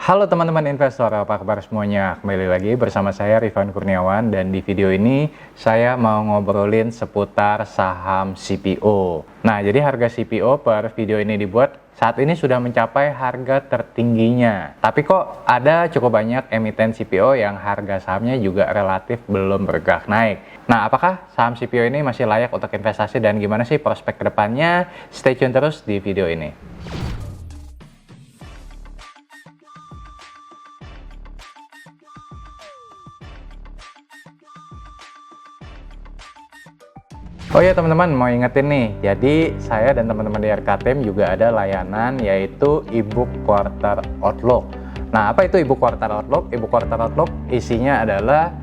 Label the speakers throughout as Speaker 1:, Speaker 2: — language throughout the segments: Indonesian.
Speaker 1: Halo teman-teman investor, apa kabar semuanya? Kembali lagi bersama saya Rifan Kurniawan, dan di video ini saya mau ngobrolin seputar saham CPO. Nah, jadi harga CPO per video ini dibuat saat ini sudah mencapai harga tertingginya. Tapi kok ada cukup banyak emiten CPO yang harga sahamnya juga relatif belum bergerak naik. Nah, apakah saham CPO ini masih layak untuk investasi dan gimana sih prospek kedepannya? Stay tune terus di video ini. Oh ya teman-teman, mau ingetin nih, jadi saya dan teman-teman di RKTM juga ada layanan yaitu e-book Quarter Outlook. Nah, apa itu e-book Quarter Outlook? E-book Quarter Outlook isinya adalah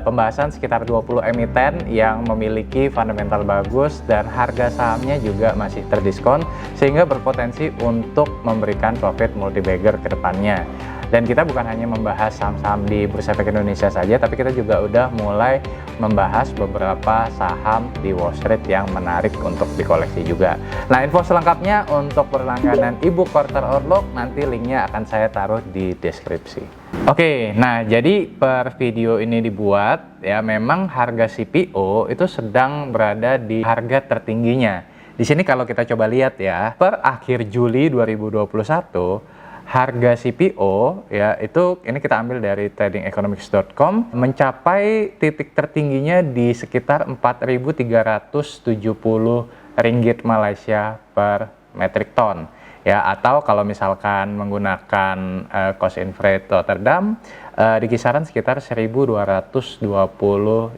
Speaker 1: pembahasan sekitar 20 emiten yang memiliki fundamental bagus dan harga sahamnya juga masih terdiskon, sehingga berpotensi untuk memberikan profit multi-bagger ke depannya. Dan kita bukan hanya membahas saham-saham di Bursa Efek Indonesia saja, tapi kita juga udah mulai membahas beberapa saham di Wall Street yang menarik untuk dikoleksi juga. Nah, info selengkapnya untuk berlangganan e-book Quarter Outlook, nanti linknya akan saya taruh di deskripsi. Oke, nah jadi per video ini dibuat, ya memang harga CPO itu sedang berada di harga tertingginya. Di sini kalau kita coba lihat ya, per akhir Juli 2021, harga CPO ya itu ini kita ambil dari tradingeconomics.com mencapai titik tertingginya di sekitar 4.370 ringgit Malaysia per metric ton ya, atau kalau misalkan menggunakan cost in freight Rotterdam di kisaran sekitar 1.220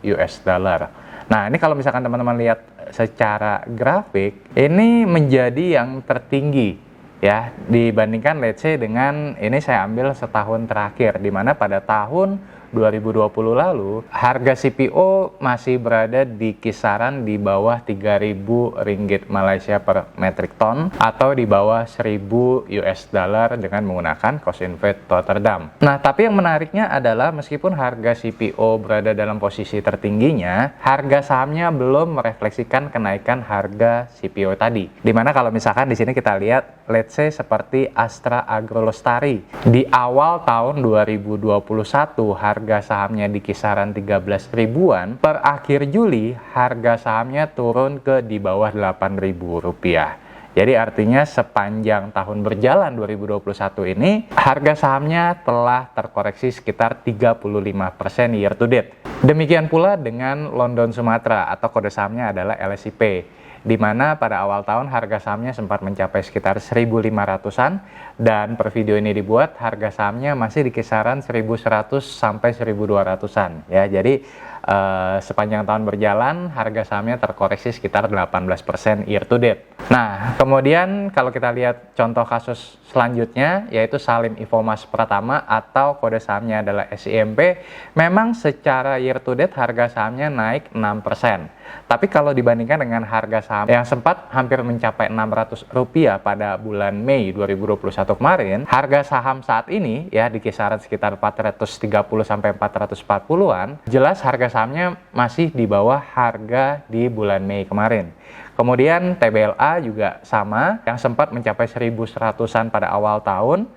Speaker 1: US dollar. Nah, ini kalau misalkan teman-teman lihat secara grafik, ini menjadi yang tertinggi ya dibandingkan let's say dengan ini saya ambil setahun terakhir, di mana pada tahun 2020 lalu harga CPO masih berada di kisaran di bawah 3.000 ringgit Malaysia per metric ton atau di bawah 1.000 US dollar dengan menggunakan cost in freight Rotterdam. Nah, tapi yang menariknya adalah meskipun harga CPO berada dalam posisi tertingginya, harga sahamnya belum merefleksikan kenaikan harga CPO tadi. Dimana kalau misalkan di sini kita lihat let's say seperti Astra Agrolestari di awal tahun 2021 harga sahamnya di kisaran 13 ribuan, per akhir Juli harga sahamnya turun ke di bawah 8.000 rupiah. Jadi artinya sepanjang tahun berjalan 2021 ini harga sahamnya telah terkoreksi sekitar 35% year to date. Demikian pula dengan London Sumatera atau kode sahamnya adalah LSIP, di mana pada awal tahun harga sahamnya sempat mencapai sekitar 1.500-an, dan per video ini dibuat harga sahamnya masih di kisaran 1.100 sampai 1.200-an ya. Jadi sepanjang tahun berjalan harga sahamnya terkoreksi sekitar 18% year to date. Nah, kemudian kalau kita lihat contoh kasus selanjutnya yaitu Salim Infomas Pratama atau kode sahamnya adalah SIMP, memang secara year to date harga sahamnya naik 6%. Tapi kalau dibandingkan dengan harga saham yang sempat hampir mencapai Rp600 pada bulan Mei 2021 kemarin, harga saham saat ini ya di kisaran sekitar 430 sampai 440-an, jelas harga sahamnya masih di bawah harga di bulan Mei kemarin. Kemudian TBLA juga sama, yang sempat mencapai 1.100-an pada awal tahun.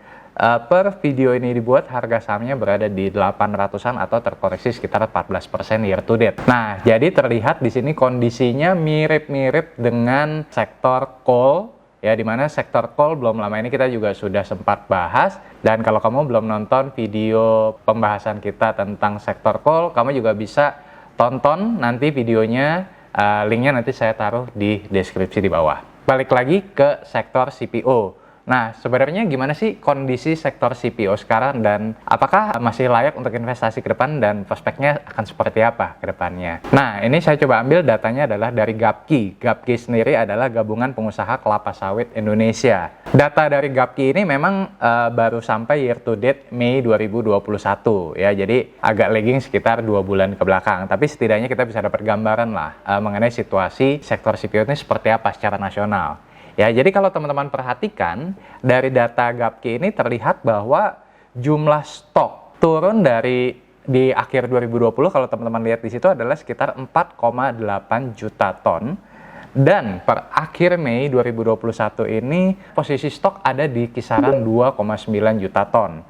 Speaker 1: Per video ini dibuat harga sahamnya berada di 800-an atau terkoreksi sekitar 14% year to date. Nah, jadi terlihat di sini kondisinya mirip-mirip dengan sektor coal ya, dimana sektor coal belum lama ini kita juga sudah sempat bahas, dan kalau kamu belum nonton video pembahasan kita tentang sektor coal, kamu juga bisa tonton nanti videonya, linknya nanti saya taruh di deskripsi di bawah. Balik lagi ke sektor CPO. Nah, sebenarnya gimana sih kondisi sektor CPO sekarang, dan apakah masih layak untuk investasi ke depan, dan prospeknya akan seperti apa ke depannya? Nah, ini saya coba ambil datanya adalah dari Gapki. Gapki sendiri adalah Gabungan Pengusaha Kelapa Sawit Indonesia. Data dari Gapki ini memang baru sampai year to date Mei 2021 ya, jadi agak lagging sekitar 2 bulan ke belakang. Tapi setidaknya kita bisa dapat gambaran lah mengenai situasi sektor CPO ini seperti apa secara nasional. Ya, jadi kalau teman-teman perhatikan dari data Gapki ini terlihat bahwa jumlah stok turun dari di akhir 2020, kalau teman-teman lihat di situ adalah sekitar 4,8 juta ton, dan per akhir Mei 2021 ini posisi stok ada di kisaran 2,9 juta ton.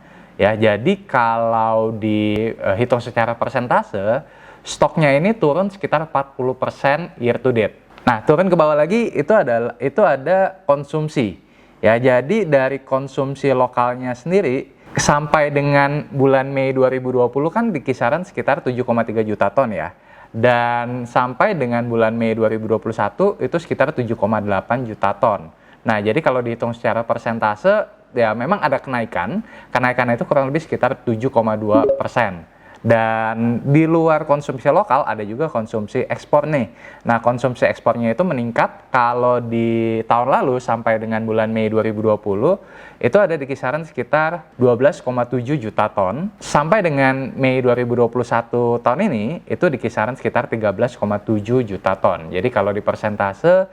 Speaker 1: Ya, jadi kalau dihitung secara persentase, stoknya ini turun sekitar 40% year to date. Nah, turun ke bawah lagi itu ada konsumsi. Ya, jadi dari konsumsi lokalnya sendiri sampai dengan bulan Mei 2020 kan di kisaran sekitar 7,3 juta ton ya. Dan sampai dengan bulan Mei 2021 itu sekitar 7,8 juta ton. Nah, jadi kalau dihitung secara persentase, ya memang ada kenaikan. Kenaikan itu kurang lebih sekitar 7,2%. Dan di luar konsumsi lokal ada juga konsumsi ekspor nih. Nah, konsumsi ekspornya itu meningkat kalau di tahun lalu sampai dengan bulan Mei 2020 itu ada di kisaran sekitar 12,7 juta ton. Sampai dengan Mei 2021 tahun ini itu di kisaran sekitar 13,7 juta ton. Jadi kalau di persentase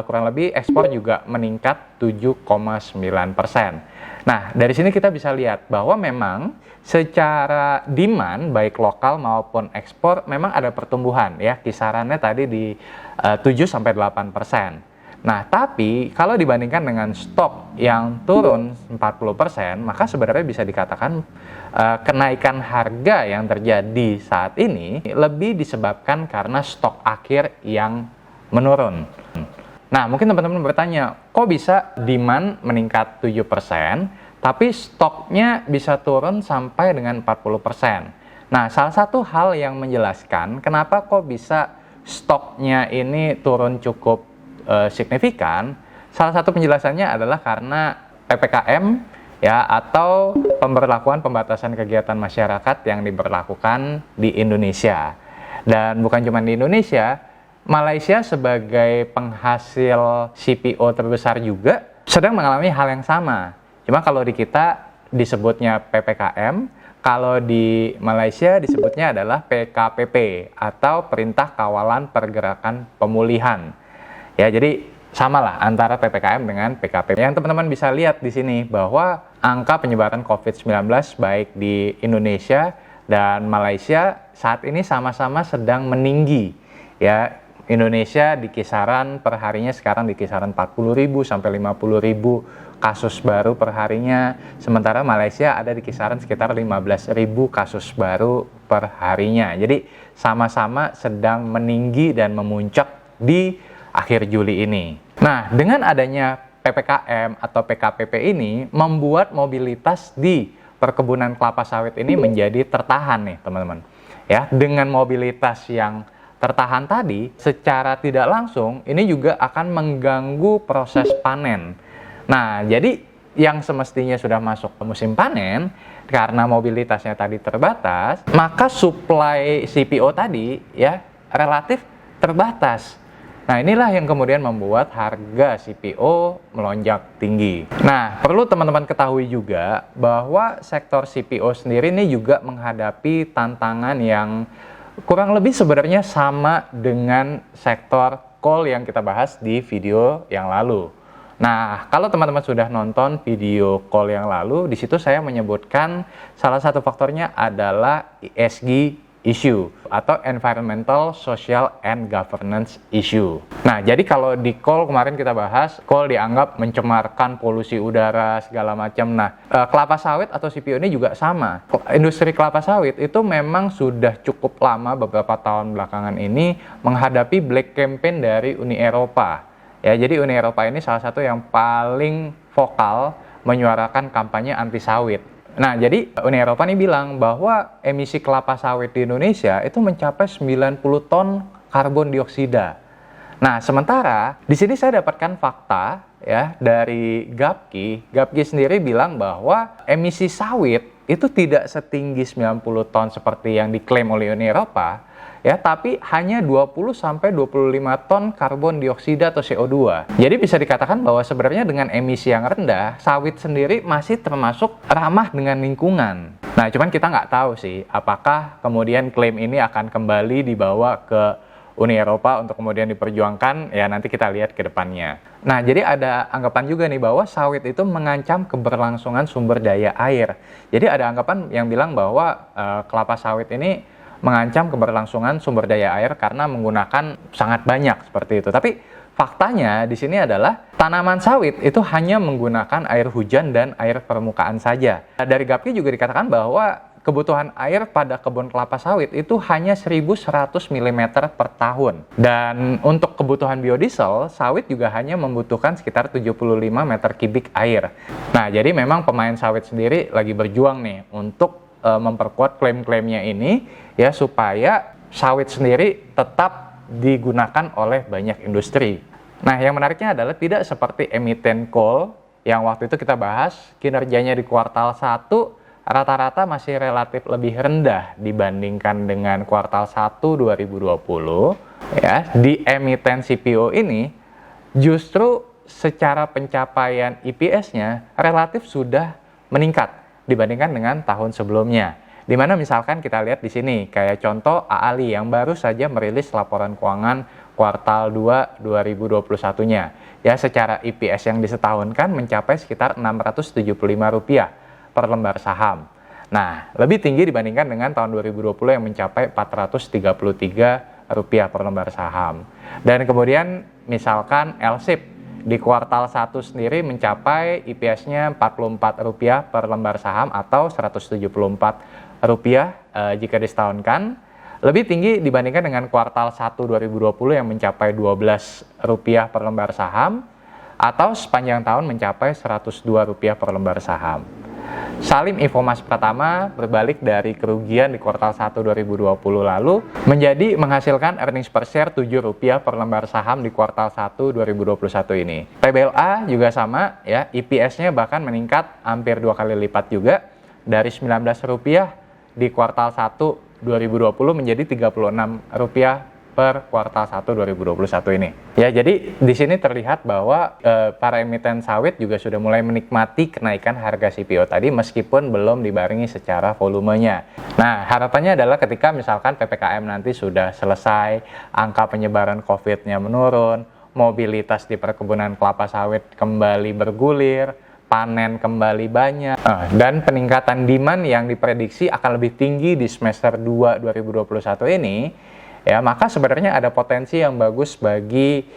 Speaker 1: kurang lebih ekspor juga meningkat 7,9%. Nah, dari sini kita bisa lihat bahwa memang secara demand baik lokal maupun ekspor memang ada pertumbuhan ya, kisarannya tadi di 7-8%. Nah, tapi kalau dibandingkan dengan stok yang turun 40%, maka sebenarnya bisa dikatakan kenaikan harga yang terjadi saat ini lebih disebabkan karena stok akhir yang menurun. Nah, mungkin teman-teman bertanya, kok bisa demand meningkat 7%, tapi stoknya bisa turun sampai dengan 40%? Nah, salah satu hal yang menjelaskan kenapa kok bisa stoknya ini turun cukup signifikan, salah satu penjelasannya adalah karena PPKM ya, atau pemberlakuan pembatasan kegiatan masyarakat yang diberlakukan di Indonesia. Dan bukan cuma di Indonesia, Malaysia sebagai penghasil CPO terbesar juga sedang mengalami hal yang sama. Cuma kalau di kita disebutnya PPKM, kalau di Malaysia disebutnya adalah PKPP atau Perintah Kawalan Pergerakan Pemulihan. Ya, jadi samalah antara PPKM dengan PKPP. Yang teman-teman bisa lihat di sini bahwa angka penyebaran COVID-19 baik di Indonesia dan Malaysia saat ini sama-sama sedang meninggi. Ya, Indonesia di kisaran per harinya sekarang di kisaran 40.000 sampai 50.000 kasus baru per harinya, sementara Malaysia ada di kisaran sekitar 15.000 kasus baru per harinya. Jadi sama-sama sedang meninggi dan memuncak di akhir Juli ini. Nah, dengan adanya PPKM atau PKPP ini membuat mobilitas di perkebunan kelapa sawit ini menjadi tertahan nih, teman-teman. Ya, dengan mobilitas yang tertahan tadi, secara tidak langsung ini juga akan mengganggu proses panen. Nah, jadi yang semestinya sudah masuk ke musim panen, karena mobilitasnya tadi terbatas, maka suplai CPO tadi ya relatif terbatas. Nah, inilah yang kemudian membuat harga CPO melonjak tinggi. Nah, perlu teman-teman ketahui juga bahwa sektor CPO sendiri ini juga menghadapi tantangan yang kurang lebih sebenarnya sama dengan sektor coal yang kita bahas di video yang lalu. Nah, kalau teman-teman sudah nonton video coal yang lalu, di situ saya menyebutkan salah satu faktornya adalah ESG issue atau Environmental, Social, and Governance issue. Nah, jadi kalau di coal kemarin kita bahas, coal dianggap mencemarkan polusi udara segala macam. Nah, kelapa sawit atau CPO ini juga sama. Industri kelapa sawit itu memang sudah cukup lama beberapa tahun belakangan ini menghadapi black campaign dari Uni Eropa. Ya, jadi Uni Eropa ini salah satu yang paling vokal menyuarakan kampanye anti sawit. Nah, jadi Uni Eropa ini bilang bahwa emisi kelapa sawit di Indonesia itu mencapai 90 ton karbon dioksida. Nah, sementara di sini saya dapatkan fakta ya dari Gapki. Gapki sendiri bilang bahwa emisi sawit itu tidak setinggi 90 ton seperti yang diklaim oleh Uni Eropa, ya, tapi hanya 20-25 ton karbon dioksida atau CO2. Jadi bisa dikatakan bahwa sebenarnya dengan emisi yang rendah, sawit sendiri masih termasuk ramah dengan lingkungan. Nah, cuman kita nggak tahu sih, apakah kemudian klaim ini akan kembali dibawa ke Uni Eropa untuk kemudian diperjuangkan, ya nanti kita lihat ke depannya. Nah, jadi ada anggapan juga nih bahwa sawit itu mengancam keberlangsungan sumber daya air. Jadi ada anggapan yang bilang bahwa kelapa sawit ini mengancam keberlangsungan sumber daya air karena menggunakan sangat banyak seperti itu. Tapi faktanya di sini adalah tanaman sawit itu hanya menggunakan air hujan dan air permukaan saja. Dari GAPKI juga dikatakan bahwa kebutuhan air pada kebun kelapa sawit itu hanya 1.100 mm per tahun. Dan untuk kebutuhan biodiesel, sawit juga hanya membutuhkan sekitar 75 meter kubik air. Nah, jadi memang pemain sawit sendiri lagi berjuang nih untuk memperkuat klaim-klaimnya ini ya, supaya sawit sendiri tetap digunakan oleh banyak industri. Nah, yang menariknya adalah tidak seperti emiten coal yang waktu itu kita bahas, kinerjanya di kuartal 1 rata-rata masih relatif lebih rendah dibandingkan dengan kuartal 1 2020. Ya, di emiten CPO ini justru secara pencapaian EPS-nya relatif sudah meningkat dibandingkan dengan tahun sebelumnya. Di mana misalkan kita lihat di sini, kayak contoh AALI yang baru saja merilis laporan keuangan kuartal 2 2021-nya. Ya, secara EPS yang disetahunkan mencapai sekitar Rp675 per lembar saham. Nah, lebih tinggi dibandingkan dengan tahun 2020 yang mencapai Rp433 per lembar saham. Dan kemudian misalkan LSIP di kuartal 1 sendiri mencapai EPS-nya Rp44 per lembar saham atau Rp174 jika disetahunkan, lebih tinggi dibandingkan dengan kuartal 1 2020 yang mencapai Rp12 per lembar saham atau sepanjang tahun mencapai Rp102 per lembar saham. Salim Infomas Pratama berbalik dari kerugian di kuartal 1 2020 lalu menjadi menghasilkan earnings per share Rp7 per lembar saham di kuartal 1 2021 ini. PBLA juga sama ya, EPS-nya bahkan meningkat hampir 2 kali lipat juga dari Rp19 di kuartal 1 2020 menjadi Rp36 per kuartal 1 2021 ini. Ya, jadi di sini terlihat bahwa para emiten sawit juga sudah mulai menikmati kenaikan harga CPO tadi meskipun belum dibarengi secara volumenya. Nah, harapannya adalah ketika misalkan PPKM nanti sudah selesai, angka penyebaran COVID-nya menurun, mobilitas di perkebunan kelapa sawit kembali bergulir, panen kembali banyak, dan peningkatan demand yang diprediksi akan lebih tinggi di semester 2 2021 ini, ya, maka sebenarnya ada potensi yang bagus bagi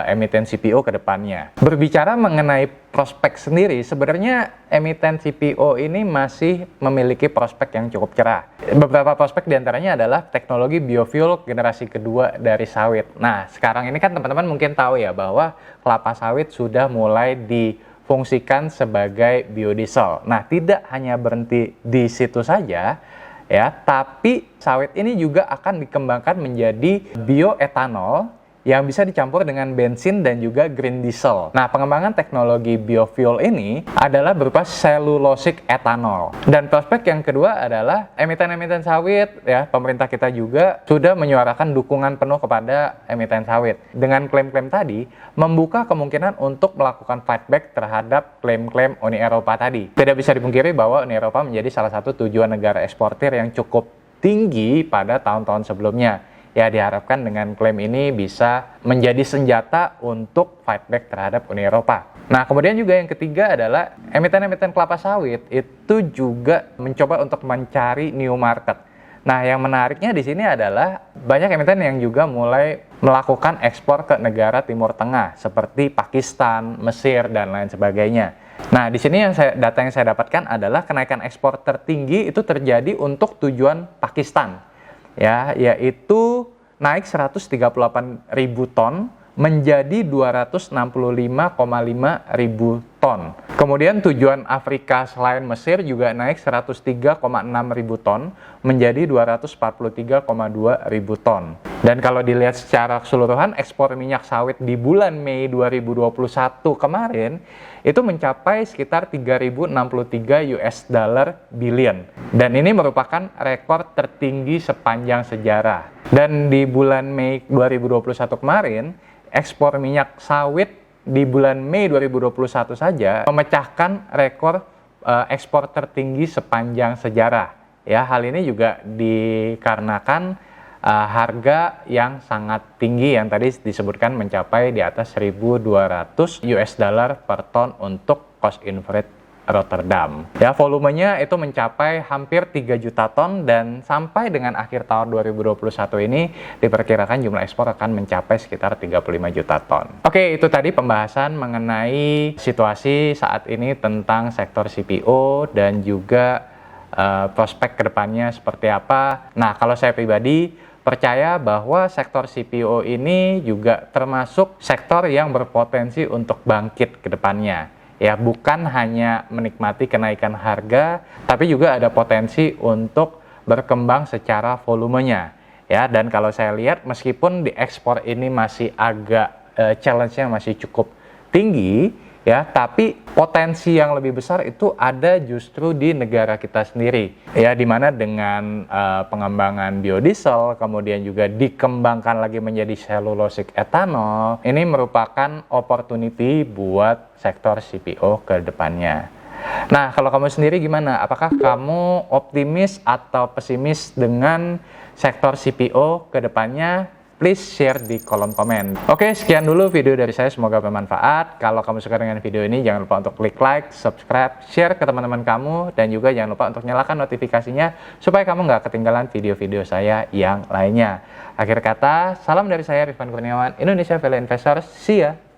Speaker 1: emiten CPO ke depannya. Berbicara mengenai prospek sendiri, sebenarnya emiten CPO ini masih memiliki prospek yang cukup cerah. Beberapa prospek diantaranya adalah teknologi biofuel generasi kedua dari sawit. Nah, sekarang ini kan teman-teman mungkin tahu ya bahwa kelapa sawit sudah mulai difungsikan sebagai biodiesel. Nah, tidak hanya berhenti di situ saja, ya, tapi sawit ini juga akan dikembangkan menjadi bioetanol yang bisa dicampur dengan bensin dan juga green diesel. Nah, pengembangan teknologi biofuel ini adalah berupa cellulosic ethanol. Dan prospek yang kedua adalah emiten-emiten sawit, ya, pemerintah kita juga sudah menyuarakan dukungan penuh kepada emiten sawit. Dengan klaim-klaim tadi, membuka kemungkinan untuk melakukan fight back terhadap klaim-klaim Uni Eropa tadi. Tidak bisa dipungkiri bahwa Uni Eropa menjadi salah satu tujuan negara eksportir yang cukup tinggi pada tahun-tahun sebelumnya. Ya, diharapkan dengan klaim ini bisa menjadi senjata untuk fight back terhadap Uni Eropa. Nah, kemudian juga yang ketiga adalah emiten-emiten kelapa sawit itu juga mencoba untuk mencari new market. Nah, yang menariknya di sini adalah banyak emiten yang juga mulai melakukan ekspor ke negara Timur Tengah seperti Pakistan, Mesir, dan lain sebagainya. Nah, di sini data yang saya dapatkan adalah kenaikan ekspor tertinggi itu terjadi untuk tujuan Pakistan. Ya, yaitu naik 138.000 ton menjadi 265,5 ribu ton. Kemudian tujuan Afrika selain Mesir juga naik 103,6 ribu ton menjadi 243,2 ribu ton. Dan kalau dilihat secara keseluruhan, ekspor minyak sawit di bulan Mei 2021 kemarin itu mencapai sekitar 3.063 US dollar billion. Dan ini merupakan rekor tertinggi sepanjang sejarah. Dan di bulan Mei 2021 kemarin, ekspor minyak sawit di bulan Mei 2021 saja memecahkan rekor ekspor tertinggi sepanjang sejarah. Ya, hal ini juga dikarenakan harga yang sangat tinggi yang tadi disebutkan mencapai di atas 1.200 US dollar per ton untuk cost Rotterdam. Ya, volumenya itu mencapai hampir 3 juta ton dan sampai dengan akhir tahun 2021 ini diperkirakan jumlah ekspor akan mencapai sekitar 35 juta ton. Oke, itu tadi pembahasan mengenai situasi saat ini tentang sektor CPO dan juga prospek kedepannya seperti apa. Nah, kalau saya pribadi percaya bahwa sektor CPO ini juga termasuk sektor yang berpotensi untuk bangkit ke depannya. Ya, bukan hanya menikmati kenaikan harga, tapi juga ada potensi untuk berkembang secara volumenya. Ya, dan kalau saya lihat meskipun di ekspor ini masih agak challenge-nya masih cukup tinggi, ya, tapi potensi yang lebih besar itu ada justru di negara kita sendiri, ya, dimana dengan pengembangan biodiesel, kemudian juga dikembangkan lagi menjadi cellulosic ethanol, ini merupakan opportunity buat sektor CPO ke depannya. Nah, kalau kamu sendiri gimana? Apakah kamu optimis atau pesimis dengan sektor CPO ke depannya? Please share di kolom komen. Oke, sekian dulu video dari saya, semoga bermanfaat. Kalau kamu suka dengan video ini, jangan lupa untuk klik like, subscribe, share ke teman-teman kamu, dan juga jangan lupa untuk nyalakan notifikasinya supaya kamu nggak ketinggalan video-video saya yang lainnya. Akhir kata, salam dari saya Rifan Kurniawan, Indonesia Value Investor. See ya!